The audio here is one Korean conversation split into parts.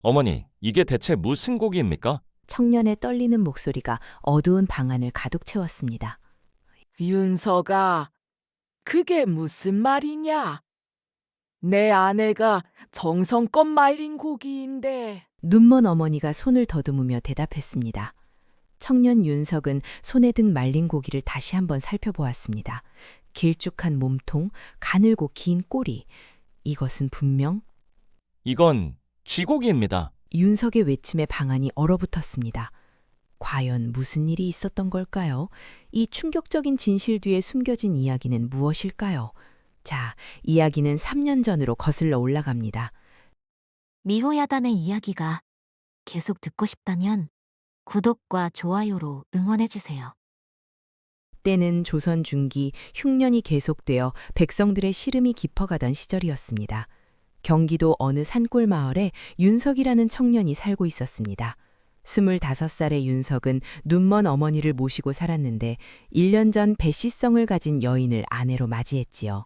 어머니, 이게 대체 무슨 고기입니까? 청년의 떨리는 목소리가 어두운 방 안을 가득 채웠습니다. 윤서가, 그게 무슨 말이냐? 내 아내가 정성껏 말린 고기인데. 눈먼 어머니가 손을 더듬으며 대답했습니다. 청년 윤석은 손에 든 말린 고기를 다시 한번 살펴보았습니다. 길쭉한 몸통, 가늘고 긴 꼬리. 이것은 분명 이건 쥐고기입니다. 윤석의 외침에 방 안이 얼어붙었습니다. 과연 무슨 일이 있었던 걸까요? 이 충격적인 진실 뒤에 숨겨진 이야기는 무엇일까요? 자, 이야기는 3년 전으로 거슬러 올라갑니다. 미호야단의 이야기가 계속 듣고 싶다면 구독과 좋아요로 응원해주세요. 때는 조선 중기 흉년이 계속되어 백성들의 시름이 깊어가던 시절이었습니다. 경기도 어느 산골 마을에 윤석이라는 청년이 살고 있었습니다. 25살의 윤석은 눈먼 어머니를 모시고 살았는데 1년 전 배씨성을 가진 여인을 아내로 맞이했지요.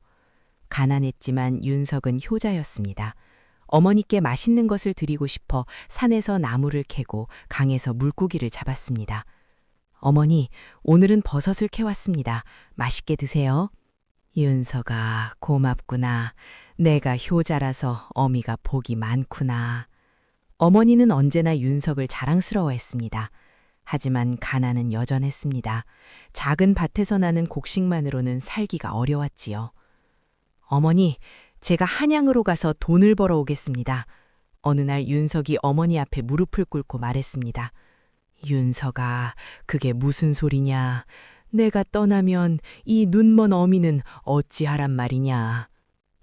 가난했지만 윤석은 효자였습니다. 어머니께 맛있는 것을 드리고 싶어 산에서 나무를 캐고 강에서 물고기를 잡았습니다. 어머니, 오늘은 버섯을 캐왔습니다. 맛있게 드세요. 윤서가 고맙구나. 내가 효자라서 어미가 복이 많구나. 어머니는 언제나 윤석을 자랑스러워했습니다. 하지만 가난은 여전했습니다. 작은 밭에서 나는 곡식만으로는 살기가 어려웠지요. 어머니, 제가 한양으로 가서 돈을 벌어 오겠습니다. 어느 날 윤석이 어머니 앞에 무릎을 꿇고 말했습니다. 윤석아, 그게 무슨 소리냐? 내가 떠나면 이 눈먼 어미는 어찌하란 말이냐?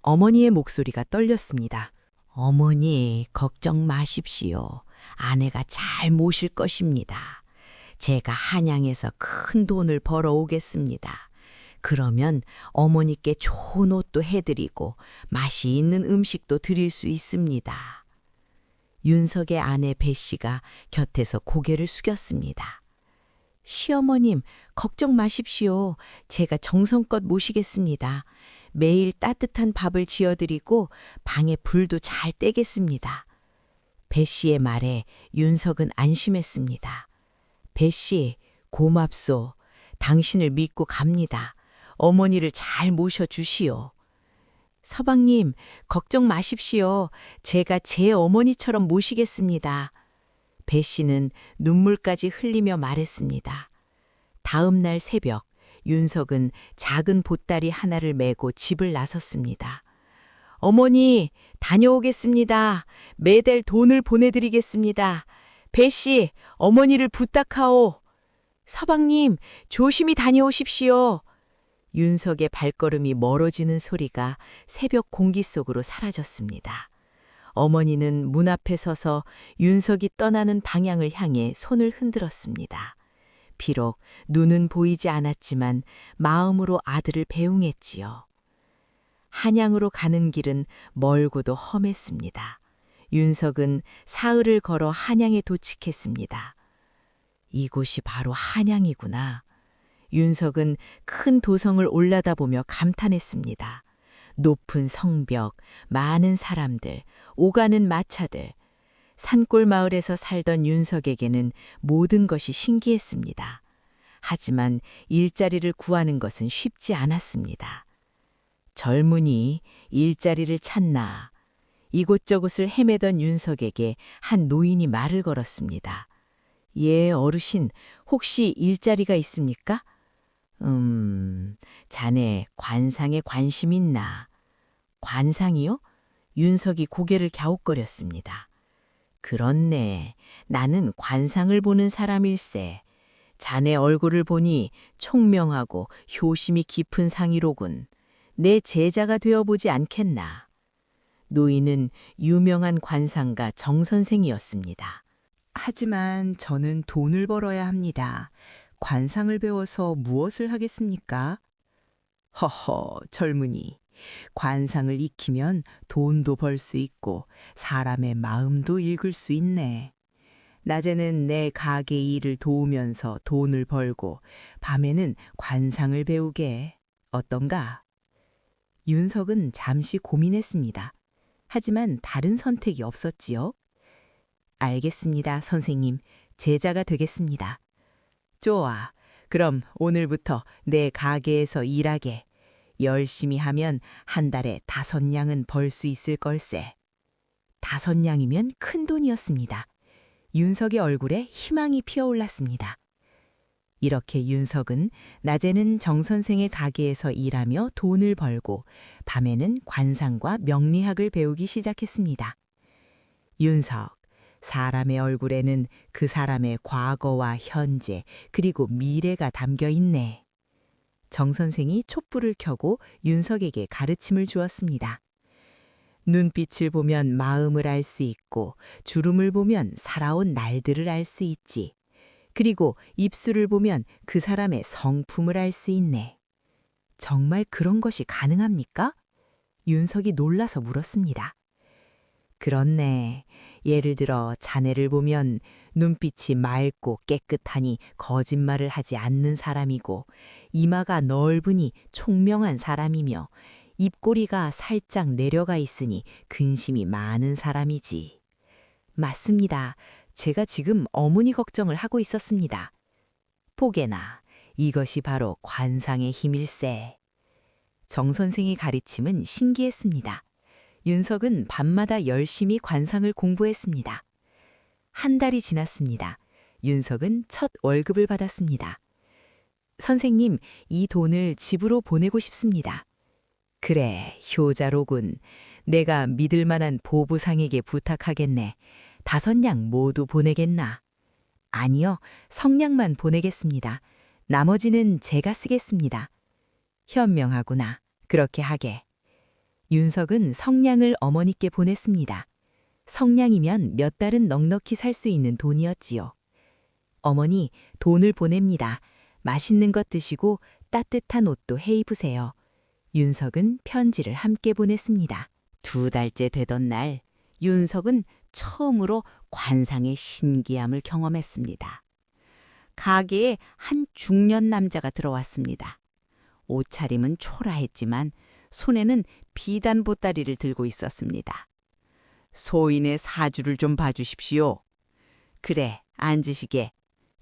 어머니의 목소리가 떨렸습니다. 어머니, 걱정 마십시오. 아내가 잘 모실 것입니다. 제가 한양에서 큰 돈을 벌어 오겠습니다. 그러면 어머니께 좋은 옷도 해드리고 맛이 있는 음식도 드릴 수 있습니다. 윤석의 아내 배 씨가 곁에서 고개를 숙였습니다. 시어머님, 걱정 마십시오. 제가 정성껏 모시겠습니다. 매일 따뜻한 밥을 지어드리고 방에 불도 잘 떼겠습니다. 배 씨의 말에 윤석은 안심했습니다. 배 씨, 고맙소. 당신을 믿고 갑니다. 어머니를 잘 모셔주시오. 서방님, 걱정 마십시오. 제가 제 어머니처럼 모시겠습니다. 배 씨는 눈물까지 흘리며 말했습니다. 다음 날 새벽, 윤석은 작은 보따리 하나를 메고 집을 나섰습니다. 어머니, 다녀오겠습니다. 매달 돈을 보내드리겠습니다. 배 씨, 어머니를 부탁하오. 서방님, 조심히 다녀오십시오. 윤석의 발걸음이 멀어지는 소리가 새벽 공기 속으로 사라졌습니다. 어머니는 문 앞에 서서 윤석이 떠나는 방향을 향해 손을 흔들었습니다. 비록 눈은 보이지 않았지만 마음으로 아들을 배웅했지요. 한양으로 가는 길은 멀고도 험했습니다. 윤석은 사흘을 걸어 한양에 도착했습니다. 이곳이 바로 한양이구나. 윤석은 큰 도성을 올라다보며 감탄했습니다. 높은 성벽, 많은 사람들, 오가는 마차들. 산골 마을에서 살던 윤석에게는 모든 것이 신기했습니다. 하지만 일자리를 구하는 것은 쉽지 않았습니다. 젊은이 일자리를 찾나. 이곳저곳을 헤매던 윤석에게 한 노인이 말을 걸었습니다. 예, 어르신, 혹시 일자리가 있습니까? 자네 관상에 관심 있나? 관상이요? 윤석이 고개를 갸웃거렸습니다. 그렇네. 나는 관상을 보는 사람일세. 자네 얼굴을 보니 총명하고 효심이 깊은 상이로군. 내 제자가 되어보지 않겠나? 노인은 유명한 관상가 정선생이었습니다. 하지만 저는 돈을 벌어야 합니다. 관상을 배워서 무엇을 하겠습니까? 허허, 젊은이. 관상을 익히면 돈도 벌 수 있고 사람의 마음도 읽을 수 있네. 낮에는 내 가게 일을 도우면서 돈을 벌고 밤에는 관상을 배우게. 어떤가? 윤석은 잠시 고민했습니다. 하지만 다른 선택이 없었지요. 알겠습니다, 선생님. 제자가 되겠습니다. 좋아. 그럼 오늘부터 내 가게에서 일하게. 열심히 하면 한 달에 5냥은 벌 수 있을 걸세. 5냥이면 큰 돈이었습니다. 윤석의 얼굴에 희망이 피어올랐습니다. 이렇게 윤석은 낮에는 정 선생의 가게에서 일하며 돈을 벌고 밤에는 관상과 명리학을 배우기 시작했습니다. 윤석, 사람의 얼굴에는 그 사람의 과거와 현재 그리고 미래가 담겨 있네. 정 선생이 촛불을 켜고 윤석에게 가르침을 주었습니다. 눈빛을 보면 마음을 알 수 있고 주름을 보면 살아온 날들을 알 수 있지. 그리고 입술을 보면 그 사람의 성품을 알 수 있네. 정말 그런 것이 가능합니까? 윤석이 놀라서 물었습니다. 그렇네. 예를 들어 자네를 보면 눈빛이 맑고 깨끗하니 거짓말을 하지 않는 사람이고 이마가 넓으니 총명한 사람이며 입꼬리가 살짝 내려가 있으니 근심이 많은 사람이지. 맞습니다. 제가 지금 어머니 걱정을 하고 있었습니다. 보게나, 이것이 바로 관상의 힘일세. 정 선생의 가르침은 신기했습니다. 윤석은 밤마다 열심히 관상을 공부했습니다. 한 달이 지났습니다. 윤석은 첫 월급을 받았습니다. 선생님, 이 돈을 집으로 보내고 싶습니다. 그래, 효자로군. 내가 믿을 만한 보부상에게 부탁하겠네. 5냥 모두 보내겠나? 아니요, 성냥만 보내겠습니다. 나머지는 제가 쓰겠습니다. 현명하구나. 그렇게 하게. 윤석은 성냥을 어머니께 보냈습니다. 성냥이면 몇 달은 넉넉히 살 수 있는 돈이었지요. 어머니, 돈을 보냅니다. 맛있는 것 드시고 따뜻한 옷도 해 입으세요. 윤석은 편지를 함께 보냈습니다. 2달째 되던 날, 윤석은 처음으로 관상의 신기함을 경험했습니다. 가게에 한 중년 남자가 들어왔습니다. 옷차림은 초라했지만 손에는 비단 보따리를 들고 있었습니다. 소인의 사주를 좀 봐주십시오. 그래, 앉으시게.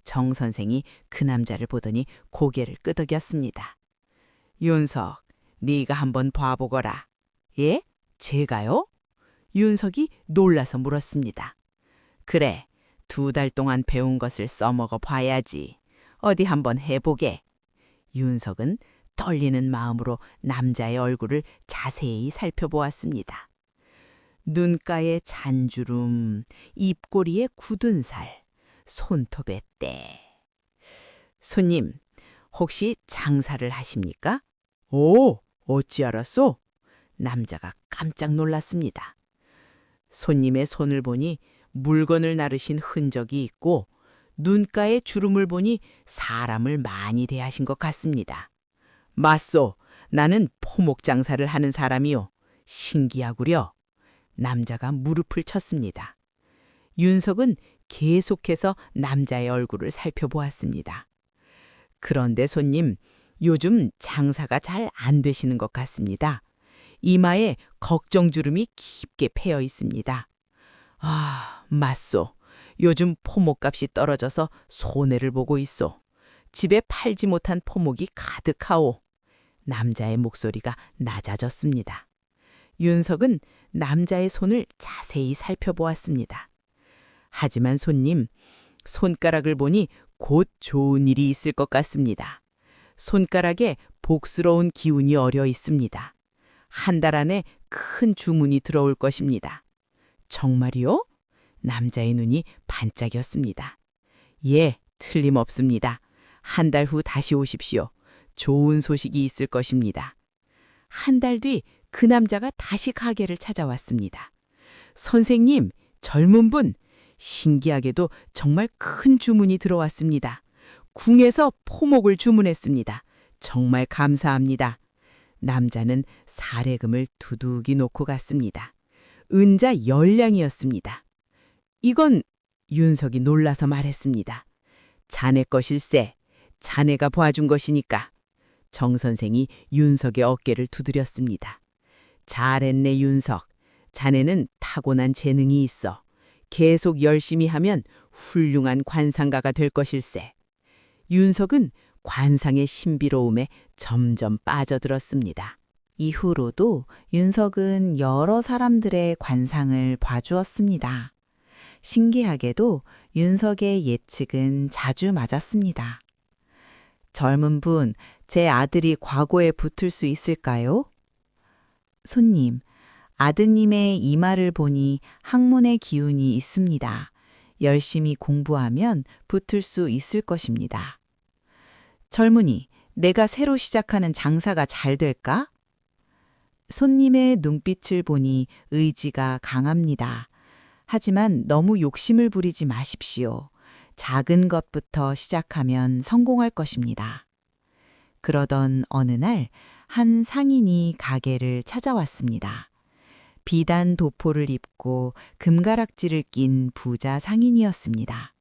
정 선생이 그 남자를 보더니 고개를 끄덕였습니다. 윤석, 네가 한번 봐보거라. 예? 제가요? 윤석이 놀라서 물었습니다. 그래, 2달 동안 배운 것을 써먹어 봐야지. 어디 한번 해보게. 윤석은 떨리는 마음으로 남자의 얼굴을 자세히 살펴보았습니다. 눈가에 잔주름, 입꼬리에 굳은 살, 손톱에 때. 손님, 혹시 장사를 하십니까? 오, 어찌 알았소? 남자가 깜짝 놀랐습니다. 손님의 손을 보니 물건을 나르신 흔적이 있고 눈가에 주름을 보니 사람을 많이 대하신 것 같습니다. 맞소, 나는 포목 장사를 하는 사람이요. 신기하구려. 남자가 무릎을 쳤습니다. 윤석은 계속해서 남자의 얼굴을 살펴보았습니다. 그런데 손님, 요즘 장사가 잘 안 되시는 것 같습니다. 이마에 걱정주름이 깊게 패여 있습니다. 아, 맞소. 요즘 포목값이 떨어져서 손해를 보고 있소. 집에 팔지 못한 포목이 가득하오. 남자의 목소리가 낮아졌습니다. 윤석은 남자의 손을 자세히 살펴보았습니다. 하지만 손님, 손가락을 보니 곧 좋은 일이 있을 것 같습니다. 손가락에 복스러운 기운이 어려 있습니다. 한 달 안에 큰 주문이 들어올 것입니다. 정말이요? 남자의 눈이 반짝였습니다. 예, 틀림없습니다. 한 달 후 다시 오십시오. 좋은 소식이 있을 것입니다. 한 달 뒤 그 남자가 다시 가게를 찾아왔습니다. 선생님, 젊은 분, 신기하게도 정말 큰 주문이 들어왔습니다. 궁에서 포목을 주문했습니다. 정말 감사합니다. 남자는 사례금을 두둑이 놓고 갔습니다. 은자 10냥이었습니다. 이건 윤석이 놀라서 말했습니다. 자네 것일세. 자네가 봐준 것이니까. 정 선생이 윤석의 어깨를 두드렸습니다. 잘했네, 윤석. 자네는 타고난 재능이 있어. 계속 열심히 하면 훌륭한 관상가가 될 것일세. 윤석은 관상의 신비로움에 점점 빠져들었습니다. 이후로도 윤석은 여러 사람들의 관상을 봐주었습니다. 신기하게도 윤석의 예측은 자주 맞았습니다. 젊은 분, 제 아들이 과거에 붙을 수 있을까요? 손님, 아드님의 이마를 보니 학문의 기운이 있습니다. 열심히 공부하면 붙을 수 있을 것입니다. 젊은이, 내가 새로 시작하는 장사가 잘 될까? 손님의 눈빛을 보니 의지가 강합니다. 하지만 너무 욕심을 부리지 마십시오. 작은 것부터 시작하면 성공할 것입니다. 그러던 어느 날, 한 상인이 가게를 찾아왔습니다. 비단 도포를 입고 금가락지를 낀 부자 상인이었습니다.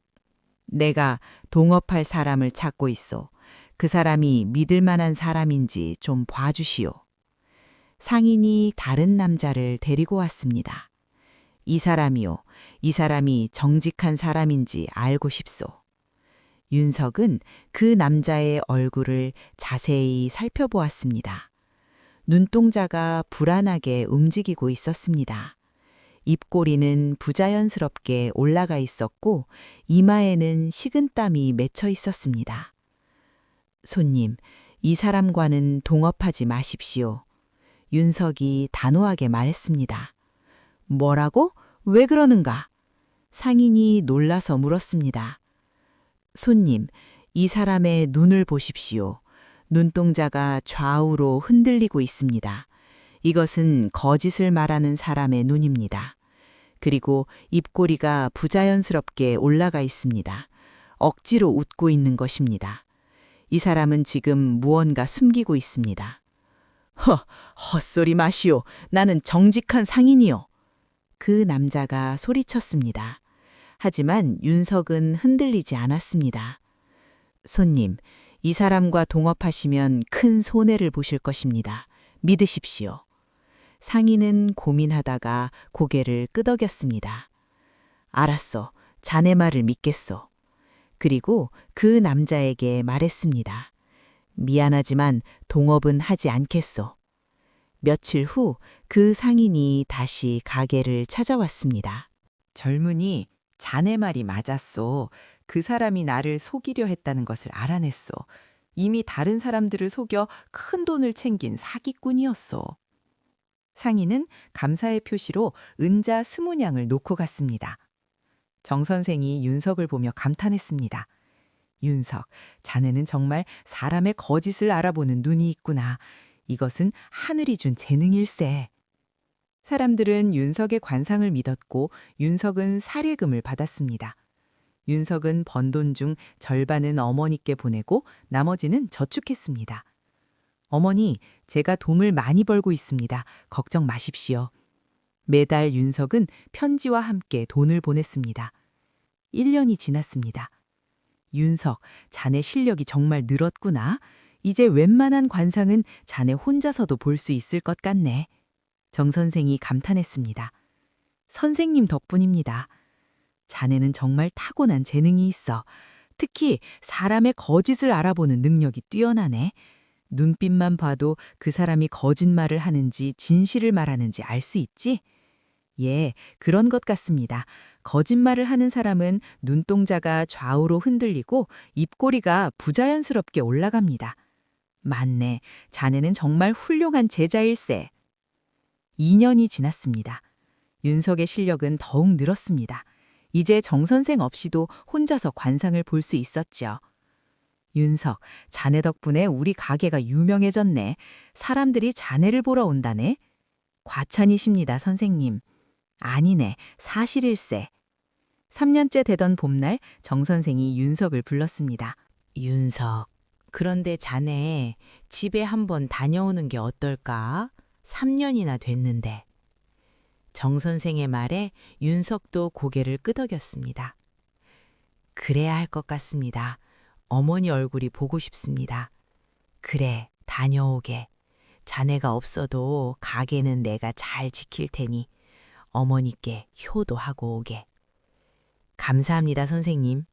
내가 동업할 사람을 찾고 있소. 그 사람이 믿을 만한 사람인지 좀 봐주시오. 상인이 다른 남자를 데리고 왔습니다. 이 사람이요. 이 사람이 정직한 사람인지 알고 싶소. 윤석은 그 남자의 얼굴을 자세히 살펴보았습니다. 눈동자가 불안하게 움직이고 있었습니다. 입꼬리는 부자연스럽게 올라가 있었고 이마에는 식은땀이 맺혀 있었습니다. 손님, 이 사람과는 동업하지 마십시오. 윤석이 단호하게 말했습니다. 뭐라고? 왜 그러는가? 상인이 놀라서 물었습니다. 손님, 이 사람의 눈을 보십시오. 눈동자가 좌우로 흔들리고 있습니다. 이것은 거짓을 말하는 사람의 눈입니다. 그리고 입꼬리가 부자연스럽게 올라가 있습니다. 억지로 웃고 있는 것입니다. 이 사람은 지금 무언가 숨기고 있습니다. 헛소리 마시오. 나는 정직한 상인이요. 그 남자가 소리쳤습니다. 하지만 윤석은 흔들리지 않았습니다. 손님, 이 사람과 동업하시면 큰 손해를 보실 것입니다. 믿으십시오. 상인은 고민하다가 고개를 끄덕였습니다. 알았어. 자네 말을 믿겠소. 그리고 그 남자에게 말했습니다. 미안하지만 동업은 하지 않겠소. 며칠 후 그 상인이 다시 가게를 찾아왔습니다. 젊은이, 자네 말이 맞았소. 그 사람이 나를 속이려 했다는 것을 알아냈소. 이미 다른 사람들을 속여 큰 돈을 챙긴 사기꾼이었소. 상인은 감사의 표시로 은자 20냥을 놓고 갔습니다. 정 선생이 윤석을 보며 감탄했습니다. 윤석, 자네는 정말 사람의 거짓을 알아보는 눈이 있구나. 이것은 하늘이 준 재능일세. 사람들은 윤석의 관상을 믿었고 윤석은 사례금을 받았습니다. 윤석은 번 돈 중 절반은 어머니께 보내고 나머지는 저축했습니다. 어머니, 제가 돈을 많이 벌고 있습니다. 걱정 마십시오. 매달 윤석은 편지와 함께 돈을 보냈습니다. 1년이 지났습니다. 윤석, 자네 실력이 정말 늘었구나. 이제 웬만한 관상은 자네 혼자서도 볼 수 있을 것 같네. 정 선생이 감탄했습니다. 선생님 덕분입니다. 자네는 정말 타고난 재능이 있어. 특히 사람의 거짓을 알아보는 능력이 뛰어나네. 눈빛만 봐도 그 사람이 거짓말을 하는지 진실을 말하는지 알 수 있지? 예, 그런 것 같습니다. 거짓말을 하는 사람은 눈동자가 좌우로 흔들리고 입꼬리가 부자연스럽게 올라갑니다. 맞네. 자네는 정말 훌륭한 제자일세. 2년이 지났습니다. 윤석의 실력은 더욱 늘었습니다. 이제 정 선생 없이도 혼자서 관상을 볼 수 있었죠. 윤석, 자네 덕분에 우리 가게가 유명해졌네. 사람들이 자네를 보러 온다네. 과찬이십니다, 선생님. 아니네, 사실일세. 3년째 되던 봄날 정 선생이 윤석을 불렀습니다. 윤석, 그런데 자네 집에 한번 다녀오는 게 어떨까? 3년이나 됐는데. 정 선생의 말에 윤석도 고개를 끄덕였습니다. 그래야 할 것 같습니다. 어머니 얼굴이 보고 싶습니다. 그래, 다녀오게. 자네가 없어도 가게는 내가 잘 지킬 테니 어머니께 효도하고 오게. 감사합니다, 선생님.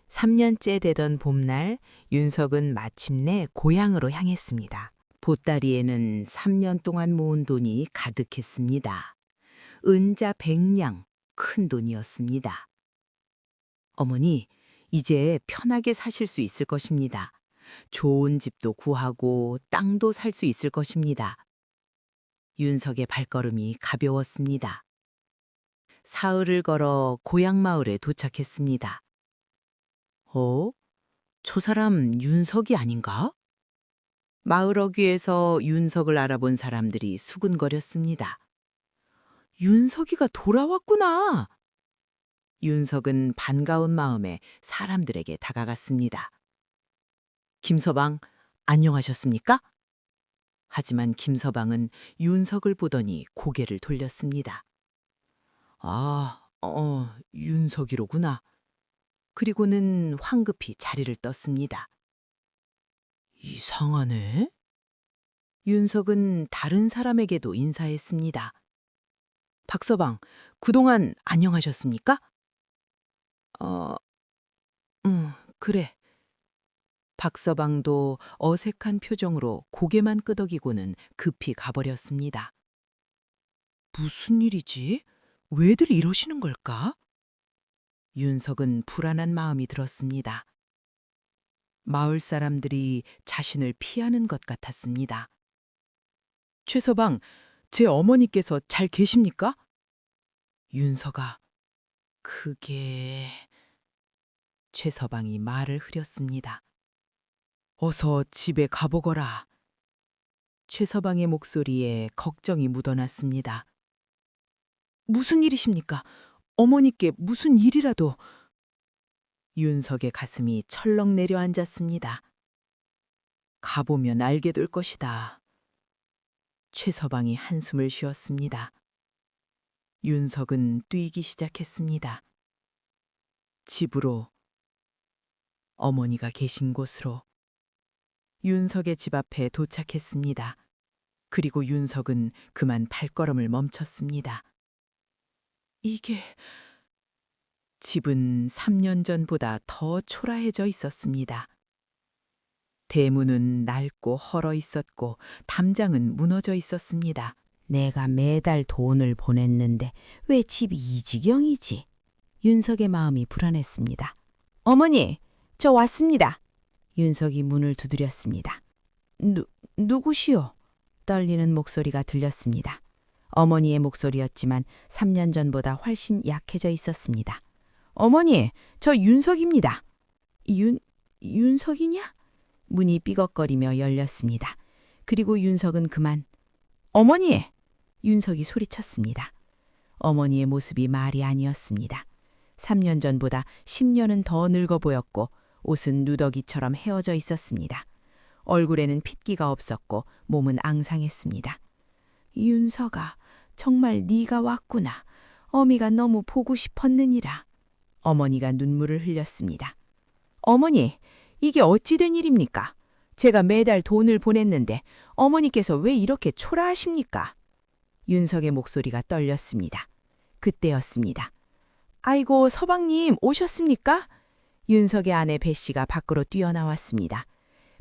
3년째 되던 봄날 윤석은 마침내 고향으로 향했습니다. 보따리에는 3년 동안 모은 돈이 가득했습니다. 은자 100냥, 큰 돈이었습니다. 어머니, 이제 편하게 사실 수 있을 것입니다. 좋은 집도 구하고 땅도 살 수 있을 것입니다. 윤석의 발걸음이 가벼웠습니다. 사흘을 걸어 고향 마을에 도착했습니다. 저 사람 윤석이 아닌가? 마을 어귀에서 윤석을 알아본 사람들이 수군거렸습니다. 윤석이가 돌아왔구나. 윤석은 반가운 마음에 사람들에게 다가갔습니다. 김서방, 안녕하셨습니까? 하지만 김서방은 윤석을 보더니 고개를 돌렸습니다. 윤석이로구나. 그리고는 황급히 자리를 떴습니다. 이상하네. 윤석은 다른 사람에게도 인사했습니다. 박서방, 그동안 안녕하셨습니까? 그래. 박서방도 어색한 표정으로 고개만 끄덕이고는 급히 가버렸습니다. 무슨 일이지? 왜들 이러시는 걸까? 윤석은 불안한 마음이 들었습니다. 마을 사람들이 자신을 피하는 것 같았습니다. 최서방, 제 어머니께서 잘 계십니까? 윤석아, 그게... 최서방이 말을 흐렸습니다. 어서 집에 가보거라. 최서방의 목소리에 걱정이 묻어났습니다. 무슨 일이십니까? 어머니께 무슨 일이라도... 윤석의 가슴이 철렁 내려앉았습니다. 가보면 알게 될 것이다. 최서방이 한숨을 쉬었습니다. 윤석은 뛰기 시작했습니다. 집으로, 어머니가 계신 곳으로. 윤석의 집 앞에 도착했습니다. 그리고 윤석은 그만 발걸음을 멈췄습니다. 이게... 집은 3년 전보다 더 초라해져 있었습니다. 대문은 낡고 헐어 있었고 담장은 무너져 있었습니다. 내가 매달 돈을 보냈는데 왜 집이 이 지경이지? 윤석의 마음이 불안했습니다. 어머니, 저 왔습니다. 윤석이 문을 두드렸습니다. 누구시오? 떨리는 목소리가 들렸습니다. 어머니의 목소리였지만 3년 전보다 훨씬 약해져 있었습니다. 어머니, 저 윤석입니다. 윤석이냐? 문이 삐걱거리며 열렸습니다. 그리고 윤석은 그만 어머니! 윤석이 소리쳤습니다. 어머니의 모습이 말이 아니었습니다. 3년 전보다 10년은 더 늙어 보였고 옷은 누더기처럼 헤어져 있었습니다. 얼굴에는 핏기가 없었고 몸은 앙상했습니다. 윤석아, 정말 네가 왔구나. 어미가 너무 보고 싶었느니라. 어머니가 눈물을 흘렸습니다. 어머니, 이게 어찌 된 일입니까? 제가 매달 돈을 보냈는데 어머니께서 왜 이렇게 초라하십니까? 윤석의 목소리가 떨렸습니다. 그때였습니다. 아이고, 서방님 오셨습니까? 윤석의 아내 배 씨가 밖으로 뛰어나왔습니다.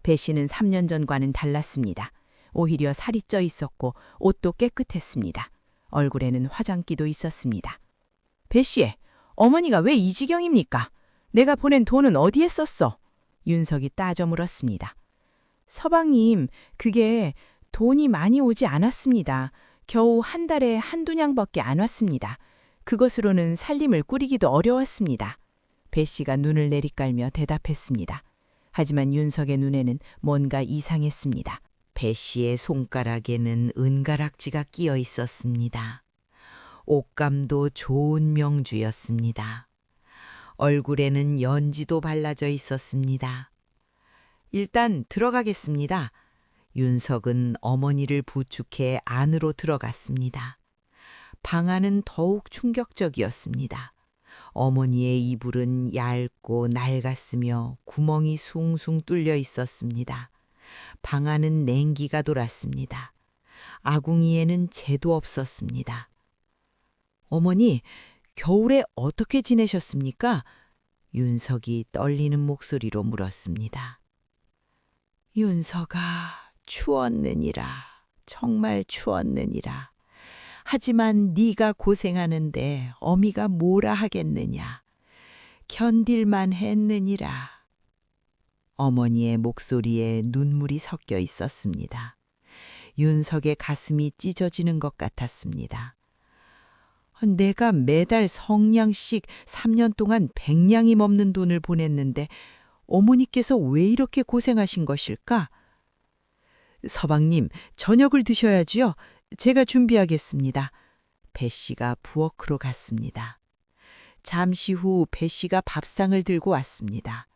배 씨는 3년 전과는 달랐습니다. 오히려 살이 쪄 있었고 옷도 깨끗했습니다. 얼굴에는 화장기도 있었습니다. 배 씨, 어머니가 왜 이 지경입니까? 내가 보낸 돈은 어디에 썼어? 윤석이 따져 물었습니다. 서방님, 그게 돈이 많이 오지 않았습니다. 겨우 한 달에 한두 냥밖에 안 왔습니다. 그것으로는 살림을 꾸리기도 어려웠습니다. 배 씨가 눈을 내리깔며 대답했습니다. 하지만 윤석의 눈에는 뭔가 이상했습니다. 배 씨의 손가락에는 은가락지가 끼어 있었습니다. 옷감도 좋은 명주였습니다. 얼굴에는 연지도 발라져 있었습니다. 일단 들어가겠습니다. 윤석은 어머니를 부축해 안으로 들어갔습니다. 방 안은 더욱 충격적이었습니다. 어머니의 이불은 얇고 낡았으며 구멍이 숭숭 뚫려 있었습니다. 방 안은 냉기가 돌았습니다. 아궁이에는 재도 없었습니다. 어머니, 겨울에 어떻게 지내셨습니까? 윤석이 떨리는 목소리로 물었습니다. 윤석아, 추웠느니라. 정말 추웠느니라. 하지만 네가 고생하는데 어미가 뭐라 하겠느냐. 견딜만 했느니라. 어머니의 목소리에 눈물이 섞여 있었습니다. 윤석의 가슴이 찢어지는 것 같았습니다. 내가 매달 성냥씩 3년 동안 100냥이 넘는 돈을 보냈는데 어머니께서 왜 이렇게 고생하신 것일까? 서방님, 저녁을 드셔야지요. 제가 준비하겠습니다. 배 씨가 부엌으로 갔습니다. 잠시 후 배 씨가 밥상을 들고 왔습니다.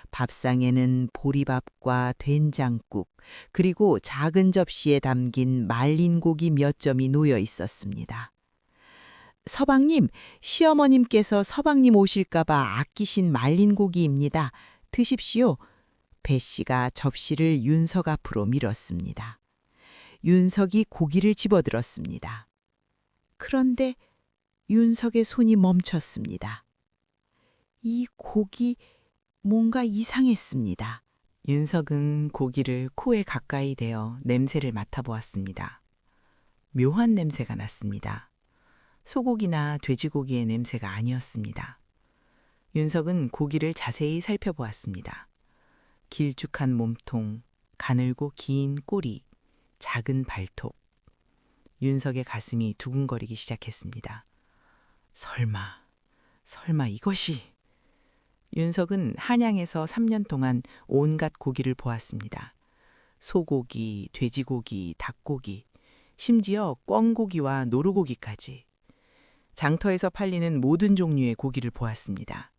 밥상에는 보리밥과 된장국, 그리고 작은 접시에 담긴 말린 고기 몇 점이 놓여 있었습니다. 서방님, 시어머님께서 서방님 오실까봐 아끼신 말린 고기입니다. 드십시오. 배 씨가 접시를 윤석 앞으로 밀었습니다. 윤석이 고기를 집어들었습니다. 그런데 윤석의 손이 멈췄습니다. 이 고기 뭔가 이상했습니다. 윤석은 고기를 코에 가까이 대어 냄새를 맡아보았습니다. 묘한 냄새가 났습니다. 소고기나 돼지고기의 냄새가 아니었습니다. 윤석은 고기를 자세히 살펴보았습니다. 길쭉한 몸통, 가늘고 긴 꼬리, 작은 발톱. 윤석의 가슴이 두근거리기 시작했습니다. 설마 이것이... 윤석은 한양에서 3년 동안 온갖 고기를 보았습니다. 소고기, 돼지고기, 닭고기, 심지어 꿩고기와 노루고기까지. 장터에서 팔리는 모든 종류의 고기를 보았습니다.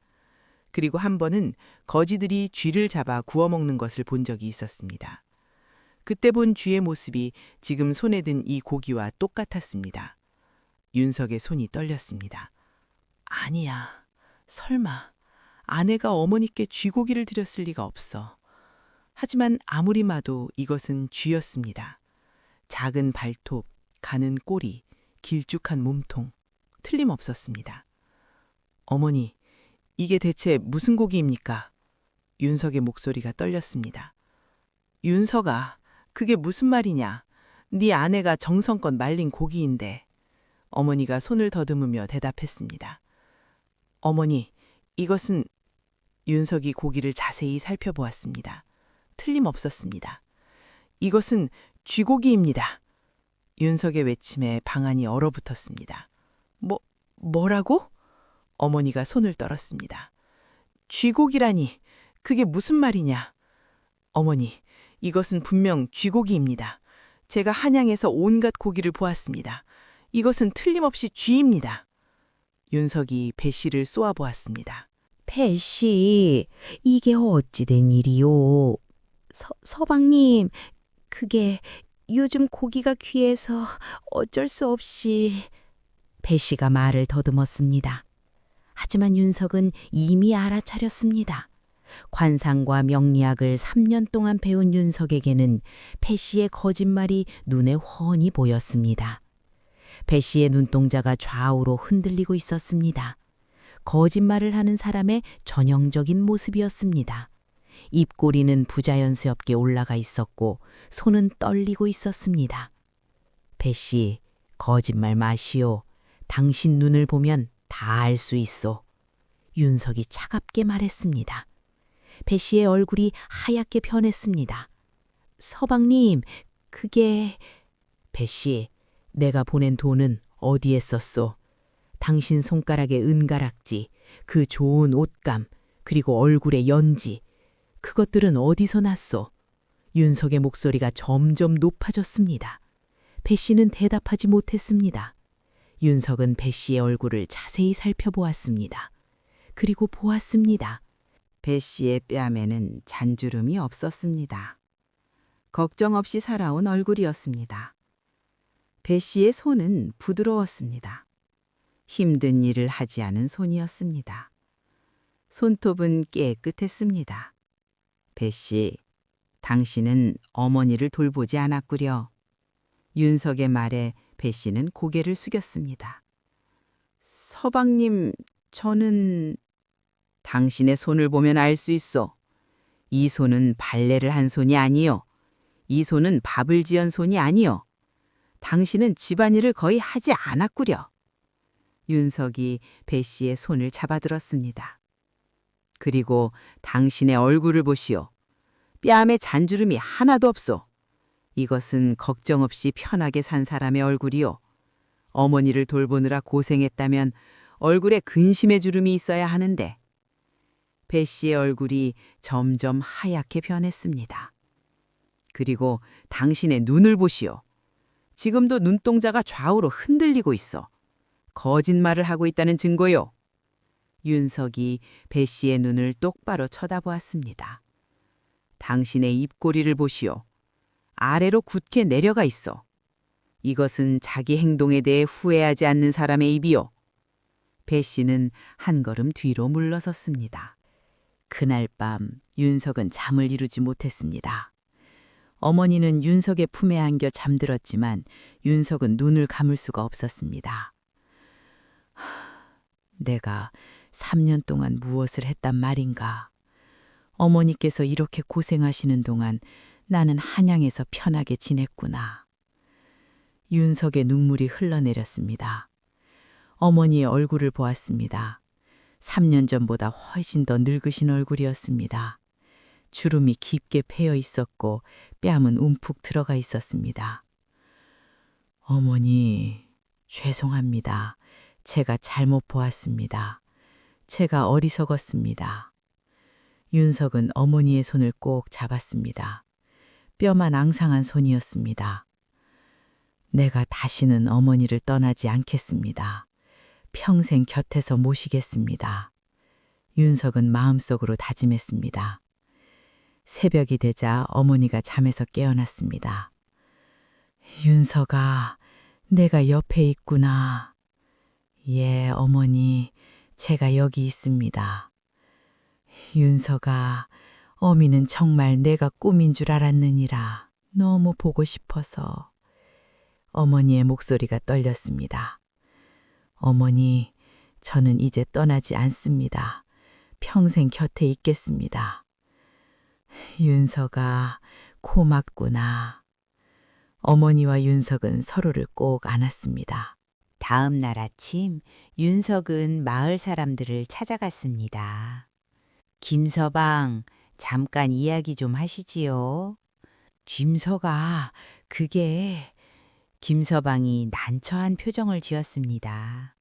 그리고 한 번은 거지들이 쥐를 잡아 구워 먹는 것을 본 적이 있었습니다. 그때 본 쥐의 모습이 지금 손에 든 이 고기와 똑같았습니다. 윤석의 손이 떨렸습니다. 아니야, 설마 아내가 어머니께 쥐고기를 드렸을 리가 없어. 하지만 아무리 봐도 이것은 쥐였습니다. 작은 발톱, 가는 꼬리, 길쭉한 몸통, 틀림없었습니다. 어머니, 이게 대체 무슨 고기입니까? 윤석의 목소리가 떨렸습니다. 윤석아, 그게 무슨 말이냐? 네 아내가 정성껏 말린 고기인데. 어머니가 손을 더듬으며 대답했습니다. 어머니, 이것은... 윤석이 고기를 자세히 살펴보았습니다. 틀림없었습니다. 이것은 쥐고기입니다. 윤석의 외침에 방안이 얼어붙었습니다. 뭐라고? 어머니가 손을 떨었습니다. 쥐고기라니, 그게 무슨 말이냐? 어머니, 이것은 분명 쥐고기입니다. 제가 한양에서 온갖 고기를 보았습니다. 이것은 틀림없이 쥐입니다. 윤석이 배 씨를 쏘아보았습니다. 배 씨, 이게 어찌 된 일이요? 서방님, 그게 요즘 고기가 귀해서 어쩔 수 없이... 배 씨가 말을 더듬었습니다. 하지만 윤석은 이미 알아차렸습니다. 관상과 명리학을 3년 동안 배운 윤석에게는 배 씨의 거짓말이 눈에 훤히 보였습니다. 배 씨의 눈동자가 좌우로 흔들리고 있었습니다. 거짓말을 하는 사람의 전형적인 모습이었습니다. 입꼬리는 부자연스럽게 올라가 있었고 손은 떨리고 있었습니다. 배 씨, 거짓말 마시오. 당신 눈을 보면 다 알 수 있소. 윤석이 차갑게 말했습니다. 배 씨의 얼굴이 하얗게 변했습니다. 서방님, 그게... 배 씨, 내가 보낸 돈은 어디에 썼소? 당신 손가락의 은가락지, 그 좋은 옷감, 그리고 얼굴의 연지, 그것들은 어디서 났소? 윤석의 목소리가 점점 높아졌습니다. 배 씨는 대답하지 못했습니다. 윤석은 배 씨의 얼굴을 자세히 살펴보았습니다. 그리고 보았습니다. 배 씨의 뺨에는 잔주름이 없었습니다. 걱정 없이 살아온 얼굴이었습니다. 배 씨의 손은 부드러웠습니다. 힘든 일을 하지 않은 손이었습니다. 손톱은 깨끗했습니다. 배 씨, 당신은 어머니를 돌보지 않았구려. 윤석의 말에 배 씨는 고개를 숙였습니다. 서방님, 저는 당신의 손을 보면 알 수 있어. 이 손은 발레를 한 손이 아니요. 이 손은 밥을 지은 손이 아니요. 당신은 집안일을 거의 하지 않았구려. 윤석이 배 씨의 손을 잡아들었습니다. 그리고 당신의 얼굴을 보시오. 뺨에 잔주름이 하나도 없소. 이것은 걱정 없이 편하게 산 사람의 얼굴이요. 어머니를 돌보느라 고생했다면 얼굴에 근심의 주름이 있어야 하는데 배 씨의 얼굴이 점점 하얗게 변했습니다. 그리고 당신의 눈을 보시오. 지금도 눈동자가 좌우로 흔들리고 있어. 거짓말을 하고 있다는 증거요. 윤석이 배 씨의 눈을 똑바로 쳐다보았습니다. 당신의 입꼬리를 보시오. 아래로 굳게 내려가 있어. 이것은 자기 행동에 대해 후회하지 않는 사람의 입이요. 배 씨는 한 걸음 뒤로 물러섰습니다. 그날 밤 윤석은 잠을 이루지 못했습니다. 어머니는 윤석의 품에 안겨 잠들었지만 윤석은 눈을 감을 수가 없었습니다. 내가 3년 동안 무엇을 했단 말인가. 어머니께서 이렇게 고생하시는 동안 나는 한양에서 편하게 지냈구나. 윤석의 눈물이 흘러내렸습니다. 어머니의 얼굴을 보았습니다. 3년 전보다 훨씬 더 늙으신 얼굴이었습니다. 주름이 깊게 패여 있었고 뺨은 움푹 들어가 있었습니다. 어머니, 죄송합니다. 제가 잘못 보았습니다. 제가 어리석었습니다. 윤석은 어머니의 손을 꼭 잡았습니다. 뼈만 앙상한 손이었습니다. 내가 다시는 어머니를 떠나지 않겠습니다. 평생 곁에서 모시겠습니다. 윤석은 마음속으로 다짐했습니다. 새벽이 되자 어머니가 잠에서 깨어났습니다. 윤석아, 내가 옆에 있구나. 예, 어머니, 제가 여기 있습니다. 윤석아, 어미는 정말 내가 꿈인 줄 알았느니라. 너무 보고 싶어서. 어머니의 목소리가 떨렸습니다. 어머니, 저는 이제 떠나지 않습니다. 평생 곁에 있겠습니다. 윤석아, 고맙구나. 어머니와 윤석은 서로를 꼭 안았습니다. 다음 날 아침 윤석은 마을 사람들을 찾아갔습니다. 김서방, 잠깐 이야기 좀 하시지요. 김서가, 김서방이 난처한 표정을 지었습니다.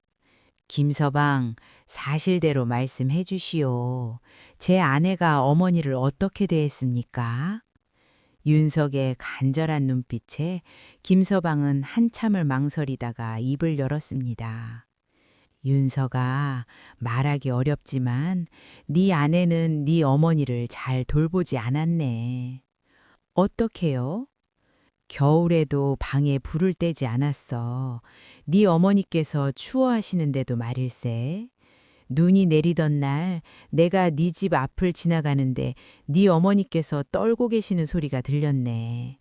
김서방, 사실대로 말씀해 주시오. 제 아내가 어머니를 어떻게 대했습니까? 윤석의 간절한 눈빛에 김서방은 한참을 망설이다가 입을 열었습니다. 윤석아, 말하기 어렵지만 네 아내는 네 어머니를 잘 돌보지 않았네. 어떻게요? 겨울에도 방에 불을 떼지 않았어. 네 어머니께서 추워하시는데도 말일세. 눈이 내리던 날 내가 네 집 앞을 지나가는데 네 어머니께서 떨고 계시는 소리가 들렸네.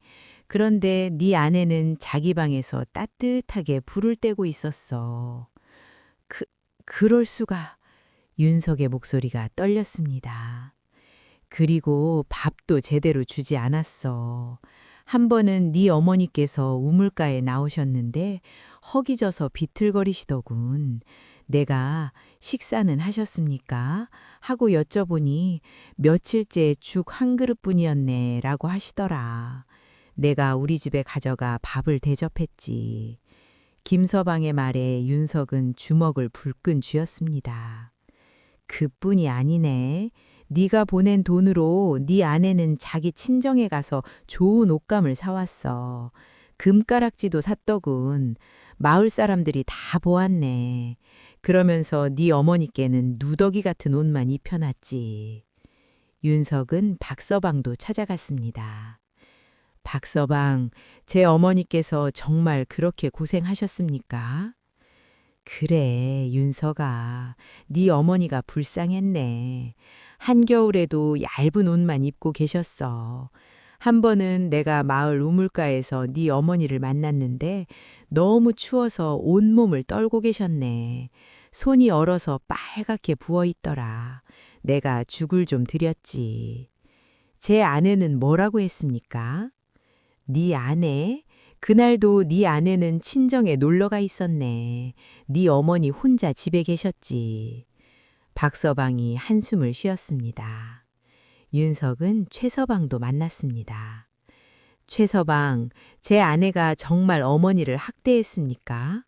그런데 네 아내는 자기 방에서 따뜻하게 불을 떼고 있었어. 그럴 수가. 윤석의 목소리가 떨렸습니다. 그리고 밥도 제대로 주지 않았어. 한 번은 네 어머니께서 우물가에 나오셨는데 허기져서 비틀거리시더군. 내가 식사는 하셨습니까? 하고 여쭤보니 며칠째 죽 한 그릇뿐이었네 라고 하시더라. 내가 우리 집에 가져가 밥을 대접했지. 김서방의 말에 윤석은 주먹을 불끈 쥐었습니다. 그뿐이 아니네. 네가 보낸 돈으로 네 아내는 자기 친정에 가서 좋은 옷감을 사왔어. 금가락지도 샀더군. 마을 사람들이 다 보았네. 그러면서 네 어머니께는 누더기 같은 옷만 입혀놨지. 윤석은 박서방도 찾아갔습니다. 박서방, 제 어머니께서 정말 그렇게 고생하셨습니까? 그래, 윤석아. 네 어머니가 불쌍했네. 한겨울에도 얇은 옷만 입고 계셨어. 한 번은 내가 마을 우물가에서 네 어머니를 만났는데 너무 추워서 온몸을 떨고 계셨네. 손이 얼어서 빨갛게 부어 있더라. 내가 죽을 좀 드렸지. 제 아내는 뭐라고 했습니까? 네 아내? 그날도 네 아내는 친정에 놀러가 있었네. 네 어머니 혼자 집에 계셨지. 박서방이 한숨을 쉬었습니다. 윤석은 최서방도 만났습니다. 최서방, 제 아내가 정말 어머니를 학대했습니까?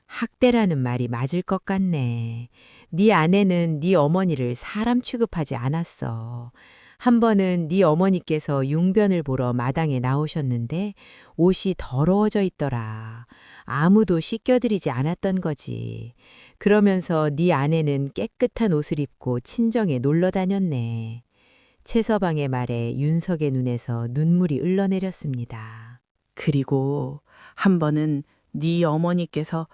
학대라는 말이 맞을 것 같네. 네 아내는 네 어머니를 사람 취급하지 않았어. 한 번은 네 어머니께서 융변을 보러 마당에 나오셨는데 옷이 더러워져 있더라. 아무도 씻겨드리지 않았던 거지. 그러면서 네 아내는 깨끗한 옷을 입고 친정에 놀러 다녔네. 최서방의 말에 윤석의 눈에서 눈물이 흘러내렸습니다. 그리고 한 번은 네 어머니께서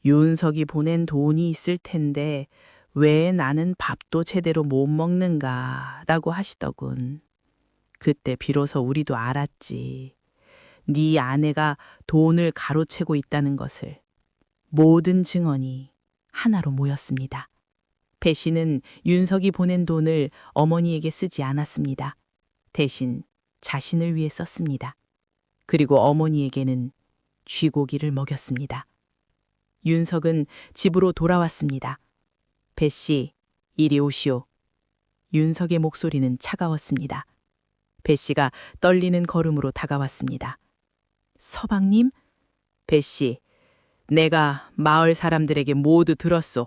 윤석이 보낸 돈이 있을 텐데 왜 나는 밥도 제대로 못 먹는가라고 하시더군. 그때 비로소 우리도 알았지. 네 아내가 돈을 가로채고 있다는 것을. 모든 증언이 하나로 모였습니다. 배 씨는 윤석이 보낸 돈을 어머니에게 쓰지 않았습니다. 대신 자신을 위해 썼습니다. 그리고 어머니에게는 쥐고기를 먹였습니다. 윤석은 집으로 돌아왔습니다. 배 씨, 이리 오시오. 윤석의 목소리는 차가웠습니다. 배 씨가 떨리는 걸음으로 다가왔습니다. 서방님? 배 씨, 내가 마을 사람들에게 모두 들었소.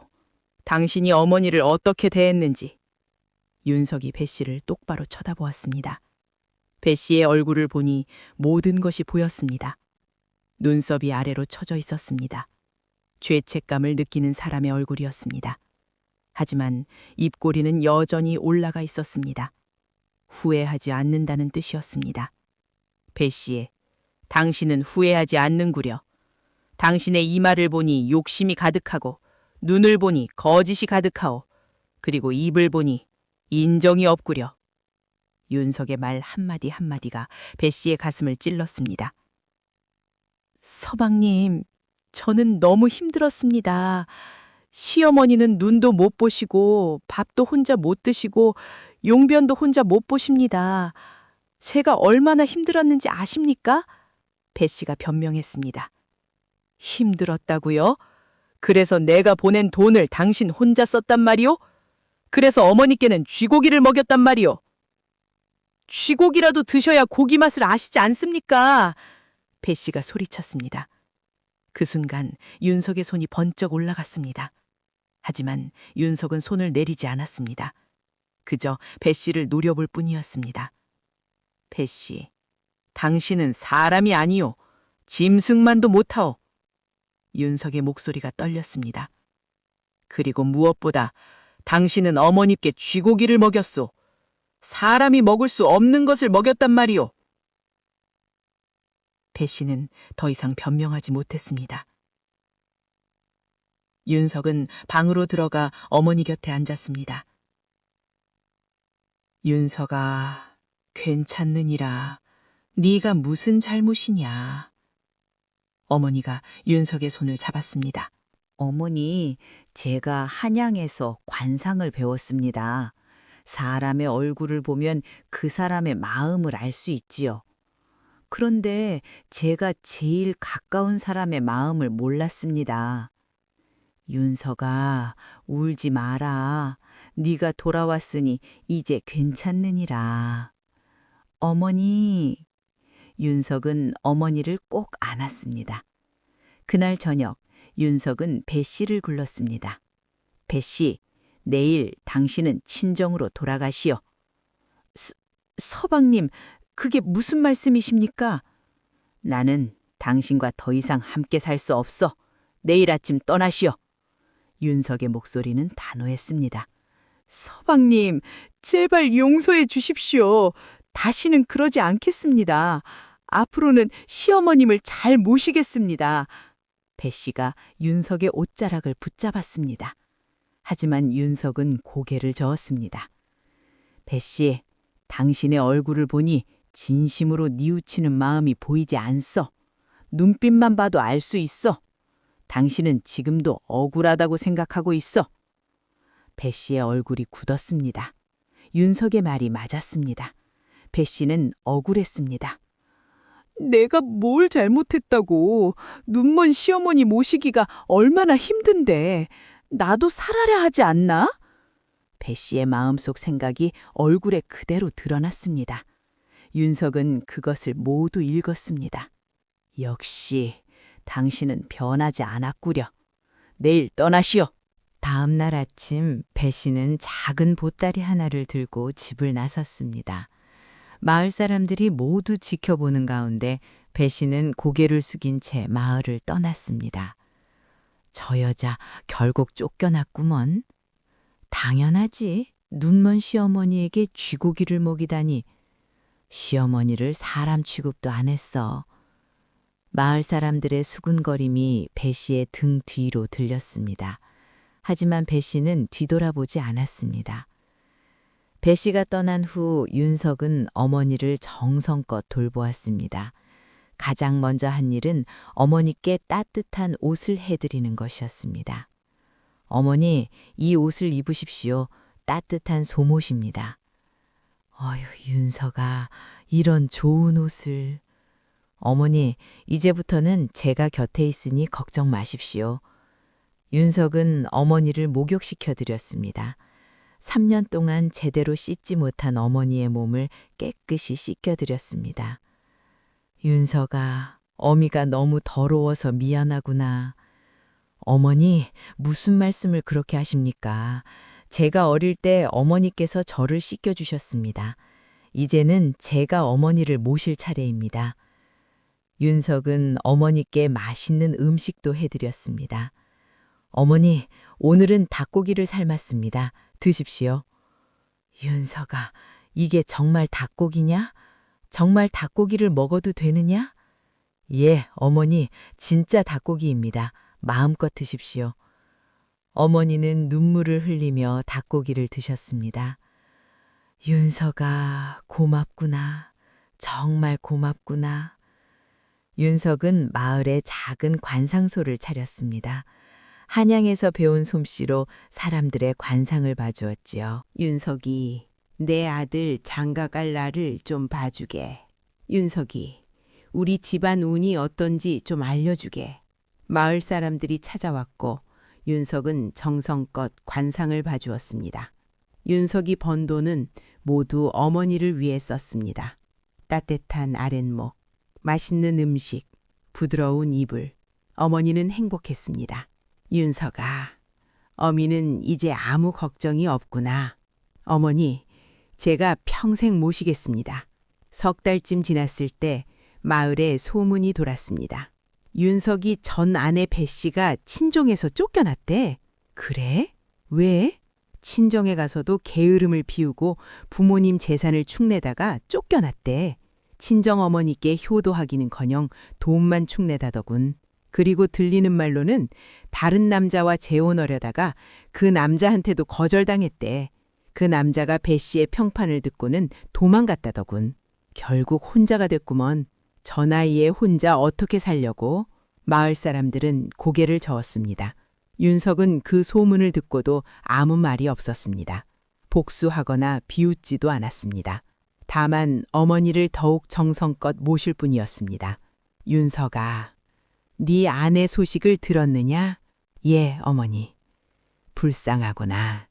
당신이 어머니를 어떻게 대했는지. 윤석이 배 씨를 똑바로 쳐다보았습니다. 배 씨의 얼굴을 보니 모든 것이 보였습니다. 눈썹이 아래로 처져 있었습니다. 죄책감을 느끼는 사람의 얼굴이었습니다. 하지만 입꼬리는 여전히 올라가 있었습니다. 후회하지 않는다는 뜻이었습니다. 배 씨, 당신은 후회하지 않는구려. 당신의 이마를 보니 욕심이 가득하고 눈을 보니 거짓이 가득하오. 그리고 입을 보니 인정이 없구려. 윤석의 말 한마디 한마디가 배 씨의 가슴을 찔렀습니다. 서방님, 저는 너무 힘들었습니다. 시어머니는 눈도 못 보시고 밥도 혼자 못 드시고 용변도 혼자 못 보십니다. 제가 얼마나 힘들었는지 아십니까? 배 씨가 변명했습니다. 힘들었다고요? 그래서 내가 보낸 돈을 당신 혼자 썼단 말이오? 그래서 어머니께는 쥐고기를 먹였단 말이오? 쥐고기라도 드셔야 고기 맛을 아시지 않습니까? 배 씨가 소리쳤습니다. 그 순간 윤석의 손이 번쩍 올라갔습니다. 하지만 윤석은 손을 내리지 않았습니다. 그저 배 씨를 노려볼 뿐이었습니다. 배 씨, 당신은 사람이 아니오. 짐승만도 못하오. 윤석의 목소리가 떨렸습니다. 그리고 무엇보다 당신은 어머니께 쥐고기를 먹였소. 사람이 먹을 수 없는 것을 먹였단 말이오. 배 씨는 더 이상 변명하지 못했습니다. 윤석은 방으로 들어가 어머니 곁에 앉았습니다. 윤석아, 괜찮느니라. 네가 무슨 잘못이냐. 어머니가 윤석의 손을 잡았습니다. 어머니, 제가 한양에서 관상을 배웠습니다. 사람의 얼굴을 보면 그 사람의 마음을 알 수 있지요. 그런데 제가 제일 가까운 사람의 마음을 몰랐습니다. 윤석아, 울지 마라. 네가 돌아왔으니 이제 괜찮느니라. 어머니. 윤석은 어머니를 꼭 안았습니다. 그날 저녁 윤석은 배 씨를 불렀습니다. 배 씨, 내일 당신은 친정으로 돌아가시오. 서방님, 그게 무슨 말씀이십니까? 나는 당신과 더 이상 함께 살 수 없어. 내일 아침 떠나시오. 윤석의 목소리는 단호했습니다. 서방님, 제발 용서해 주십시오. 다시는 그러지 않겠습니다. 앞으로는 시어머님을 잘 모시겠습니다. 배 씨가 윤석의 옷자락을 붙잡았습니다. 하지만 윤석은 고개를 저었습니다. 배 씨, 당신의 얼굴을 보니 진심으로 뉘우치는 마음이 보이지 않소. 눈빛만 봐도 알 수 있어. 당신은 지금도 억울하다고 생각하고 있어. 배 씨의 얼굴이 굳었습니다. 윤석의 말이 맞았습니다. 배 씨는 억울했습니다. 내가 뭘 잘못했다고. 눈먼 시어머니 모시기가 얼마나 힘든데. 나도 살아야 하지 않나? 배 씨의 마음속 생각이 얼굴에 그대로 드러났습니다. 윤석은 그것을 모두 읽었습니다. 역시 당신은 변하지 않았구려. 내일 떠나시오. 다음 날 아침 배 씨는 작은 보따리 하나를 들고 집을 나섰습니다. 마을 사람들이 모두 지켜보는 가운데 배 씨는 고개를 숙인 채 마을을 떠났습니다. 저 여자 결국 쫓겨났구먼. 당연하지. 눈먼 시어머니에게 쥐고기를 먹이다니. 시어머니를 사람 취급도 안 했어. 마을 사람들의 수군거림이 배 씨의 등 뒤로 들렸습니다. 하지만 배 씨는 뒤돌아보지 않았습니다. 배 씨가 떠난 후 윤석은 어머니를 정성껏 돌보았습니다. 가장 먼저 한 일은 어머니께 따뜻한 옷을 해드리는 것이었습니다. 어머니, 이 옷을 입으십시오. 따뜻한 솜옷입니다. 어휴, 윤석아, 이런 좋은 옷을. 어머니, 이제부터는 제가 곁에 있으니 걱정 마십시오. 윤석은 어머니를 목욕시켜 드렸습니다. 3년 동안 제대로 씻지 못한 어머니의 몸을 깨끗이 씻겨 드렸습니다. 윤석아, 어미가 너무 더러워서 미안하구나. 어머니, 무슨 말씀을 그렇게 하십니까? 제가 어릴 때 어머니께서 저를 씻겨주셨습니다. 이제는 제가 어머니를 모실 차례입니다. 윤석은 어머니께 맛있는 음식도 해드렸습니다. 어머니, 오늘은 닭고기를 삶았습니다. 드십시오. 윤석아, 이게 정말 닭고기냐? 정말 닭고기를 먹어도 되느냐? 예, 어머니, 진짜 닭고기입니다. 마음껏 드십시오. 어머니는 눈물을 흘리며 닭고기를 드셨습니다. 윤석아, 고맙구나. 정말 고맙구나. 윤석은 마을에 작은 관상소를 차렸습니다. 한양에서 배운 솜씨로 사람들의 관상을 봐주었지요. 윤석이, 내 아들 장가갈 날을 좀 봐주게. 윤석이, 우리 집안 운이 어떤지 좀 알려주게. 마을 사람들이 찾아왔고 윤석은 정성껏 관상을 봐주었습니다. 윤석이 번 돈은 모두 어머니를 위해 썼습니다. 따뜻한 아랫목, 맛있는 음식, 부드러운 이불, 어머니는 행복했습니다. 윤석아, 어미는 이제 아무 걱정이 없구나. 어머니, 제가 평생 모시겠습니다. 석 달쯤 지났을 때 마을에 소문이 돌았습니다. 윤석이 전 아내 배 씨가 친정에서 쫓겨났대. 그래? 왜? 친정에 가서도 게으름을 피우고 부모님 재산을 축내다가 쫓겨났대. 친정 어머니께 효도하기는커녕 돈만 축내다더군. 그리고 들리는 말로는 다른 남자와 재혼하려다가 그 남자한테도 거절당했대. 그 남자가 배 씨의 평판을 듣고는 도망갔다더군. 결국 혼자가 됐구먼. 저 나이에 혼자 어떻게 살려고? 마을 사람들은 고개를 저었습니다. 윤석은 그 소문을 듣고도 아무 말이 없었습니다. 복수하거나 비웃지도 않았습니다. 다만 어머니를 더욱 정성껏 모실 뿐이었습니다. 윤석아, 네 아내 소식을 들었느냐? 예, 어머니. 불쌍하구나.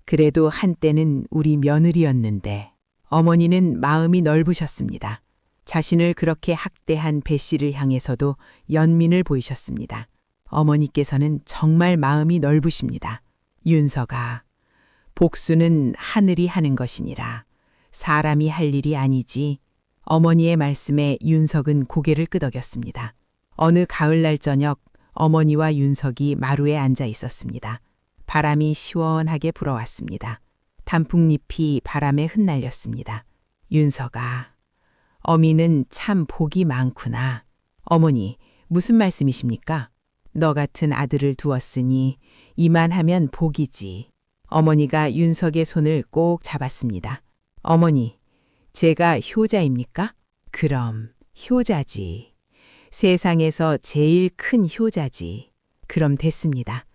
그래도 한때는 우리 며느리였는데. 어머니는 마음이 넓으셨습니다. 자신을 그렇게 학대한 배 씨를 향해서도 연민을 보이셨습니다. 어머니께서는 정말 마음이 넓으십니다. 윤석아, 복수는 하늘이 하는 것이니라. 사람이 할 일이 아니지. 어머니의 말씀에 윤석은 고개를 끄덕였습니다. 어느 가을날 저녁 어머니와 윤석이 마루에 앉아 있었습니다. 바람이 시원하게 불어왔습니다. 단풍잎이 바람에 흩날렸습니다. 윤석아, 어미는 참 복이 많구나. 어머니, 무슨 말씀이십니까? 너 같은 아들을 두었으니 이만하면 복이지. 어머니가 윤석의 손을 꼭 잡았습니다. 어머니, 제가 효자입니까? 그럼 효자지. 세상에서 제일 큰 효자지. 그럼 됐습니다.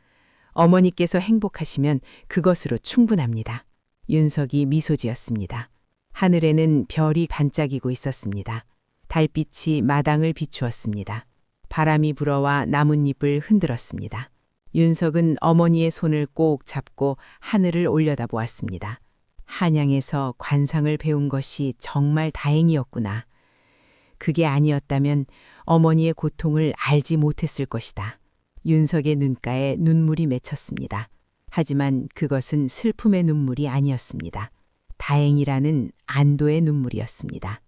어머니께서 행복하시면 그것으로 충분합니다. 윤석이 미소 지었습니다. 하늘에는 별이 반짝이고 있었습니다. 달빛이 마당을 비추었습니다. 바람이 불어와 나뭇잎을 흔들었습니다. 윤석은 어머니의 손을 꼭 잡고 하늘을 올려다보았습니다. 한양에서 관상을 배운 것이 정말 다행이었구나. 그게 아니었다면 어머니의 고통을 알지 못했을 것이다. 윤석의 눈가에 눈물이 맺혔습니다. 하지만 그것은 슬픔의 눈물이 아니었습니다. 다행이라는 안도의 눈물이었습니다.